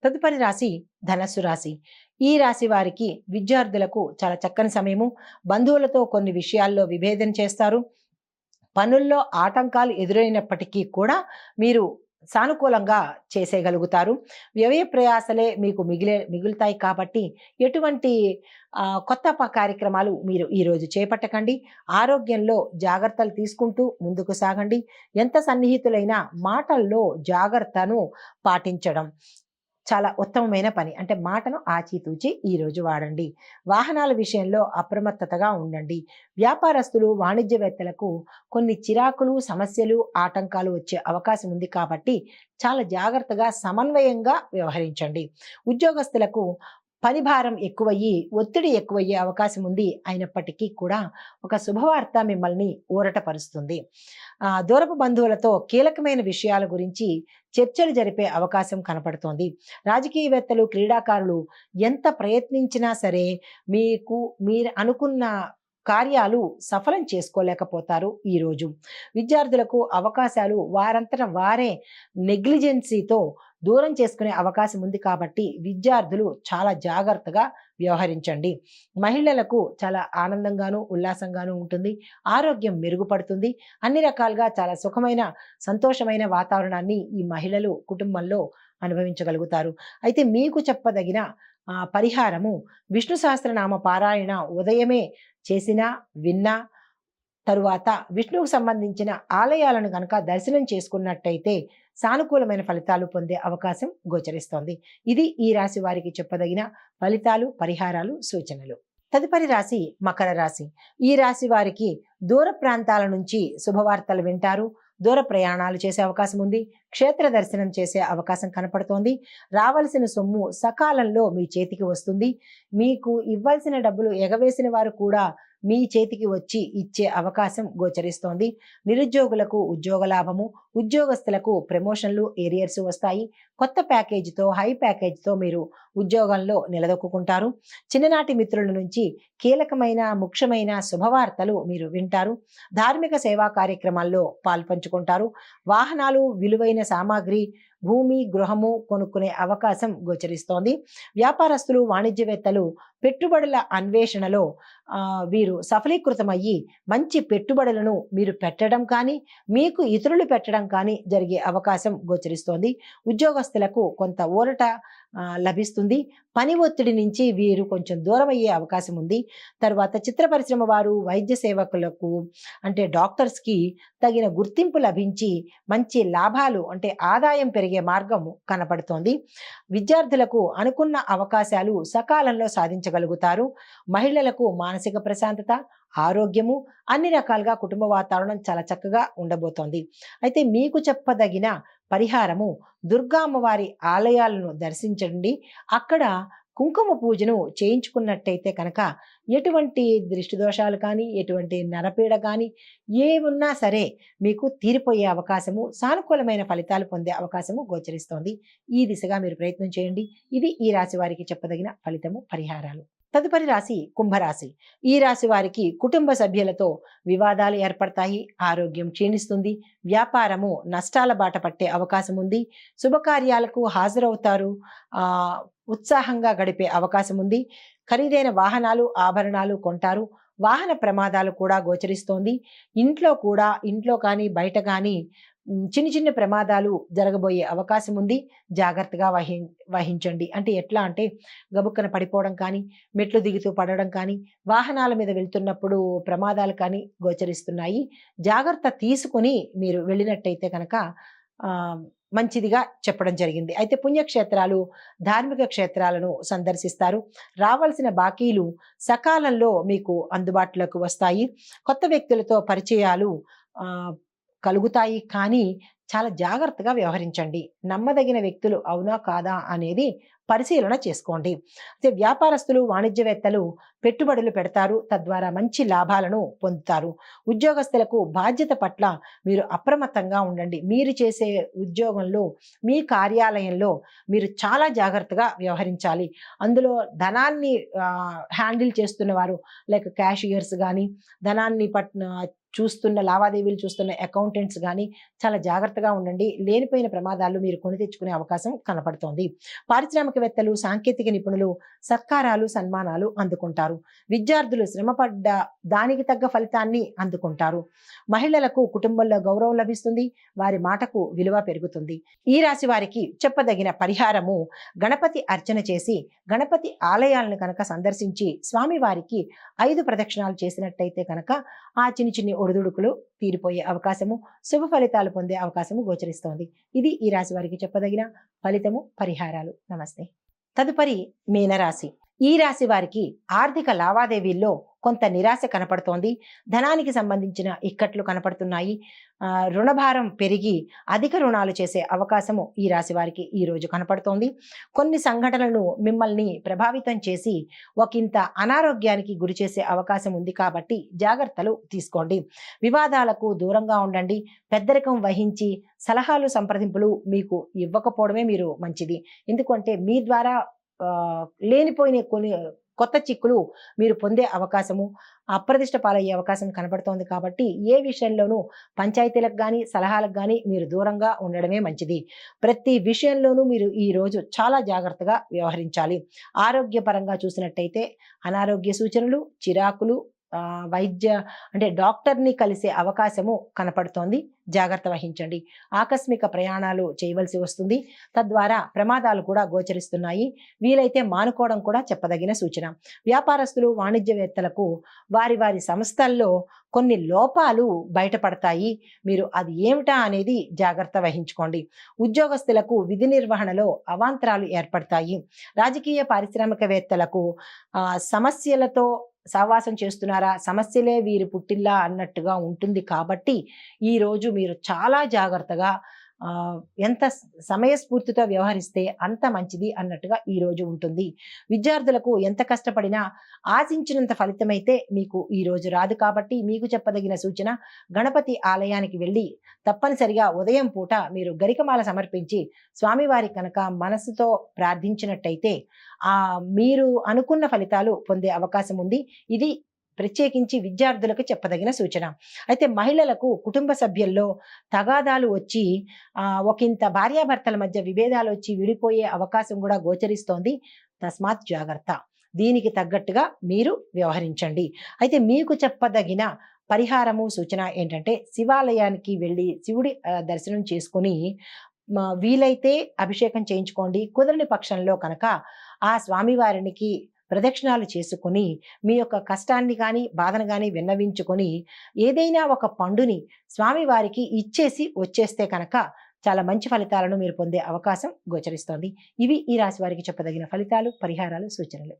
తదుపరి రాశి ధనస్సు రాశి. ఈ రాశి వారికి విద్యార్థులకు చాలా చక్కని సమయము. బంధువులతో కొన్ని విషయాల్లో విభేదన చేస్తారు. పనుల్లో ఆటంకాలు ఎదురైనప్పటికీ కూడా మీరు సానుకూలంగా చేసేయగలుగుతారు. వ్యయ ప్రయాసలే మీకు మిగులుతాయి కాబట్టి ఎటువంటి కొత్త కార్యక్రమాలు మీరు ఈరోజు చేపట్టకండి. ఆరోగ్యంలో జాగ్రత్తలు తీసుకుంటూ ముందుకు సాగండి. ఎంత సన్నిహితులైన మాటల్లో జాగ్రత్తను పాటించడం చాలా ఉత్తమమైన పని. అంటే మాటను ఆచితూచి ఈరోజు వాడండి. వాహనాల విషయంలో అప్రమత్తతగా ఉండండి. వ్యాపారస్తులు, వాణిజ్యవేత్తలకు కొన్ని చిరాకులు, సమస్యలు, ఆటంకాలు వచ్చే అవకాశం ఉంది కాబట్టి చాలా జాగ్రత్తగా, సమన్వయంగా వ్యవహరించండి. ఉద్యోగస్తులకు పని భారం ఎక్కువయ్యి, ఒత్తిడి ఎక్కువయ్యే అవకాశం ఉంది. అయినప్పటికీ కూడా ఒక శుభవార్త మిమ్మల్ని ఊరటపరుస్తుంది. దూరపు బంధువులతో కీలకమైన విషయాల గురించి చర్చలు జరిపే అవకాశం కనపడుతోంది. రాజకీయవేత్తలు, క్రీడాకారులు ఎంత ప్రయత్నించినా సరే మీరు అనుకున్న కార్యాలు సఫలం చేసుకోలేకపోతారు ఈరోజు. విద్యార్థులకు అవకాశాలు వారంతట వారే నెగ్లిజెన్సీతో దూరం చేసుకునే అవకాశం ఉంది కాబట్టి విద్యార్థులు చాలా జాగ్రత్తగా వ్యవహరించండి. మహిళలకు చాలా ఆనందంగాను, ఉల్లాసంగాను ఉంటుంది. ఆరోగ్యం మెరుగుపడుతుంది. అన్ని రకాలుగా చాలా సుఖమైన, సంతోషమైన వాతావరణాన్ని ఈ మహిళలు కుటుంబంలో అనుభవించగలుగుతారు. అయితే మీకు చెప్పదగిన పరిహారము విష్ణు సహస్రనామ పారాయణ ఉదయమే చేసినా, విన్నా, తరువాత విష్ణువుకు సంబంధించిన ఆలయాలను కనుక దర్శనం చేసుకున్నట్టయితే సానుకూలమైన ఫలితాలు పొందే అవకాశం గోచరిస్తోంది. ఇది ఈ రాశి వారికి చెప్పదగిన ఫలితాలు, పరిహారాలు, సూచనలు. తదుపరి రాశి మకర రాశి. ఈ రాశి వారికి దూర ప్రాంతాల నుంచి శుభవార్తలు వింటారు. దూర ప్రయాణాలు చేసే అవకాశం ఉంది. క్షేత్ర దర్శనం చేసే అవకాశం కనపడుతోంది. రావలసిన సొమ్ము సకాలంలో మీ చేతికి వస్తుంది. మీకు ఇవ్వాల్సిన డబ్బులు ఎగవేసిన వారు కూడా మీ చేతికి వచ్చి ఇచ్చే అవకాశం గోచరిస్తోంది. నిరుద్యోగులకు ఉద్యోగ లాభము, ఉద్యోగస్తులకు ప్రమోషన్లు, ఏరియర్స్ వస్తాయి. కొత్త ప్యాకేజీతో, హై ప్యాకేజీతో మీరు ఉద్యోగంలో నిలదొక్కుంటారు. చిన్ననాటి మిత్రుల నుంచి కీలకమైన, ముఖ్యమైన శుభవార్తలు మీరు వింటారు. ధార్మిక సేవా కార్యక్రమాల్లో పాల్పంచుకుంటారు. వాహనాలు, విలువైన సామాగ్రి, భూమి, గృహము కొనుక్కునే అవకాశం గోచరిస్తోంది. వ్యాపారస్తులు, వాణిజ్యవేత్తలు పెట్టుబడుల అన్వేషణలో వీరు సఫలీకృతమయ్యి మంచి పెట్టుబడులను మీరు పెట్టడం కానీ, మీకు ఇతరులు పెట్టడం కానీ జరిగే అవకాశం గోచరిస్తోంది. ఉద్యోగస్తులకు కొంత ఊరట లభిస్తుంది. పని ఒత్తిడి నుంచి వీరు కొంచెం దూరం అయ్యే అవకాశం ఉంది. తర్వాత చిత్ర పరిశ్రమ వారు, వైద్య సేవకులకు అంటే డాక్టర్స్కి తగిన గుర్తింపు లభించి మంచి లాభాలు అంటే ఆదాయం పెరిగే మార్గం కనపడుతోంది. విద్యార్థులకు అనుకున్న అవకాశాలు సకాలంలో సాధించగలుగుతారు. మహిళలకు మానసిక ప్రశాంతత, ఆరోగ్యము, అన్ని రకాలుగా కుటుంబ వాతావరణం చాలా చక్కగా ఉండబోతోంది. అయితే మీకు చెప్పదగిన పరిహారము దుర్గా అమ్మవారి ఆలయాలను దర్శించండి. అక్కడ కుంకుమ పూజను చేయించుకున్నట్టయితే కనుక ఎటువంటి దృష్టి దోషాలు కానీ, ఎటువంటి నరపీడ కానీ ఏమున్నా సరే మీకు తీరిపోయే అవకాశము, సానుకూలమైన ఫలితాలు పొందే అవకాశము గోచరిస్తోంది. ఈ దిశగా మీరు ప్రయత్నం చేయండి. ఇది ఈ రాశి వారికి చెప్పదగిన ఫలితము, పరిహారాలు. తదుపరి రాశి కుంభరాశి. ఈ రాశి వారికి కుటుంబ సభ్యులతో వివాదాలు ఏర్పడతాయి. ఆరోగ్యం క్షీణిస్తుంది. వ్యాపారము నష్టాల బాట పట్టే అవకాశం ఉంది. శుభకార్యాలకు హాజరవుతారు. ఉత్సాహంగా గడిపే అవకాశం ఉంది. ఖరీదైన వాహనాలు, ఆభరణాలు కొంటారు. వాహన ప్రమాదాలు కూడా గోచరిస్తోంది. ఇంట్లో కానీ బయట కానీ చిన్న చిన్న ప్రమాదాలు జరగబోయే అవకాశం ఉంది. జాగ్రత్తగా వహించండి. అంటే ఎట్లా అంటే గబుక్కన పడిపోవడం కానీ, మెట్లు దిగుతూ పడడం కానీ, వాహనాల మీద వెళ్తున్నప్పుడు ప్రమాదాలు కానీ గోచరిస్తున్నాయి. జాగ్రత్త తీసుకొని మీరు వెళ్ళినట్టయితే కనుక మంచిదిగా చెప్పడం జరిగింది. అయితే పుణ్యక్షేత్రాలు, ధార్మిక క్షేత్రాలను సందర్శిస్తారు. రావాల్సిన బాకీలు సకాలంలో మీకు అందుబాటులోకి వస్తాయి. కొత్త వ్యక్తులతో పరిచయాలు కలుగుతాయి. కానీ చాలా జాగ్రత్తగా వ్యవహరించండి. నమ్మదగిన వ్యక్తులు అవునా కాదా అనేది పరిశీలన చేసుకోండి. అయితే వ్యాపారస్తులు, వాణిజ్యవేత్తలు పెట్టుబడులు పెడతారు, తద్వారా మంచి లాభాలను పొందుతారు. ఉద్యోగస్తులకు బాధ్యత పట్ల మీరు అప్రమత్తంగా ఉండండి. మీరు చేసే ఉద్యోగంలో, మీ కార్యాలయంలో మీరు చాలా జాగ్రత్తగా వ్యవహరించాలి. అందులో ధనాన్ని హ్యాండిల్ చేస్తున్న వారు లైక్ క్యాషియర్స్ కానీ, ధనాన్ని చూస్తున్న లావాదేవీలు చూస్తున్న అకౌంటెంట్స్ కానీ చాలా జాగ్రత్తగా ఉండండి. లేనిపోయిన ప్రమాదాలు మీరు కొని తెచ్చుకునే అవకాశం కనపడుతోంది. పారిశ్రామికవేత్తలు, సాంకేతిక నిపుణులు సత్కారాలు, సన్మానాలు అందుకుంటారు. విద్యార్థులు శ్రమపడ్డ దానికి తగ్గ ఫలితాన్ని అందుకుంటారు. మహిళలకు కుటుంబంలో గౌరవం లభిస్తుంది, వారి మాటకు విలువ పెరుగుతుంది. ఈ రాశి వారికి చెప్పదగిన పరిహారము, గణపతి అర్చన చేసి గణపతి ఆలయాలను కనుక సందర్శించి స్వామివారికి 5 ప్రదక్షిణాలు చేసినట్టయితే కనుక ఆ చిన్ని ఒడిదుడుకులు తీరిపోయే అవకాశము, శుభ ఫలితాలు పొందే అవకాశము గోచరిస్తోంది. ఇది ఈ రాశి వారికి చెప్పదగిన ఫలితము, పరిహారాలు. నమస్తే. తదుపరి మీనరాశి. ఈ రాశి వారికి ఆర్థిక లావాదేవీల్లో కొంత నిరాశ కనపడుతోంది. ధనానికి సంబంధించిన ఇక్కట్లు కనపడుతున్నాయి. రుణభారం పెరిగి అధిక రుణాలు చేసే అవకాశము ఈ రాశి వారికి ఈ రోజు కనపడుతోంది. కొన్ని సంఘటనలు మిమ్మల్ని ప్రభావితం చేసి ఒకంత అనారోగ్యానికి గురి చేసే అవకాశం ఉంది కాబట్టి జాగ్రత్తలు తీసుకోండి. వివాదాలకు దూరంగా ఉండండి. పెద్దరికం వహించి సలహాలు, సంప్రదింపులు మీకు ఇవ్వకపోవడమే మీరు మంచిది. ఎందుకంటే మీ ద్వారా లేనిపోయిన కొన్ని కొత్త చిక్కులు మీరు పొందే అవకాశము, అప్రదిష్ట పాలయ్యే అవకాశం కనబడుతోంది. కాబట్టి ఏ విషయంలోనూ పంచాయతీలకు కానీ, సలహాలకు కానీ మీరు దూరంగా ఉండడమే మంచిది. ప్రతి విషయంలోనూ మీరు ఈ రోజు చాలా జాగ్రత్తగా వ్యవహరించాలి. ఆరోగ్యపరంగా చూసినట్టయితే అనారోగ్య సూచనలు, చిరాకులు, వైద్య అంటే డాక్టర్ని కలిసే అవకాశము కనపడుతోంది. జాగ్రత్త వహించండి. ఆకస్మిక ప్రయాణాలు చేయవలసి వస్తుంది. తద్వారా ప్రమాదాలు కూడా గోచరిస్తున్నాయి. వీలైతే మానుకోవడం కూడా చెప్పదగిన సూచన. వ్యాపారస్తులు, వాణిజ్యవేత్తలకు వారి వారి సంస్థల్లో కొన్ని లోపాలు బయటపడతాయి. మీరు అది ఏమిటా అనేది జాగ్రత్త వహించుకోండి. ఉద్యోగస్తులకు విధి నిర్వహణలో అవాంతరాలు ఏర్పడతాయి. రాజకీయ, పారిశ్రామికవేత్తలకు సమస్యలతో సహవాసం చేస్తున్నారా, సమస్యలే వీరి పుట్టిల్లా అన్నట్టుగా ఉంటుంది. కాబట్టి ఈరోజు మీరు చాలా జాగ్రత్తగా ఎంత సమయస్ఫూర్తితో వ్యవహరిస్తే అంత మంచిది అన్నట్టుగా ఈరోజు ఉంటుంది. విద్యార్థులకు ఎంత కష్టపడినా ఆశించినంత ఫలితమైతే మీకు ఈరోజు రాదు. కాబట్టి మీకు చెప్పదగిన సూచన, గణపతి ఆలయానికి వెళ్ళి తప్పనిసరిగా ఉదయం పూట మీరు గరికమాల సమర్పించి స్వామివారి కనుక మనసుతో ప్రార్థించినట్టయితే మీరు అనుకున్న ఫలితాలు పొందే అవకాశం ఉంది. ఇది ప్రత్యేకించి విద్యార్థులకు చెప్పదగిన సూచన. అయితే మహిళలకు కుటుంబ సభ్యుల్లో తగాదాలు వచ్చి ఒకంత భార్యాభర్తల మధ్య విభేదాలు వచ్చి విడిపోయే అవకాశం కూడా గోచరిస్తోంది. తస్మాత్ జాగ్రత్త. దీనికి తగ్గట్టుగా మీరు వ్యవహరించండి. అయితే మీకు చెప్పదగిన పరిహారము, సూచన ఏంటంటే శివాలయానికి వెళ్ళి శివుడి దర్శనం చేసుకుని వీలైతే అభిషేకం చేయించుకోండి. కుదరని పక్షంలో కనుక ఆ స్వామివారికి ప్రదక్షిణాలు చేసుకుని మీ యొక్క కష్టాన్ని కానీ, బాధను కానీ విన్నవించుకొని ఏదైనా ఒక పండుని స్వామివారికి ఇచ్చేసి వచ్చేస్తే కనుక చాలా మంచి ఫలితాలను మీరు పొందే అవకాశం గోచరిస్తోంది. ఇవి ఈ రాశి వారికి చెప్పదగిన ఫలితాలు, పరిహారాలు, సూచనలు.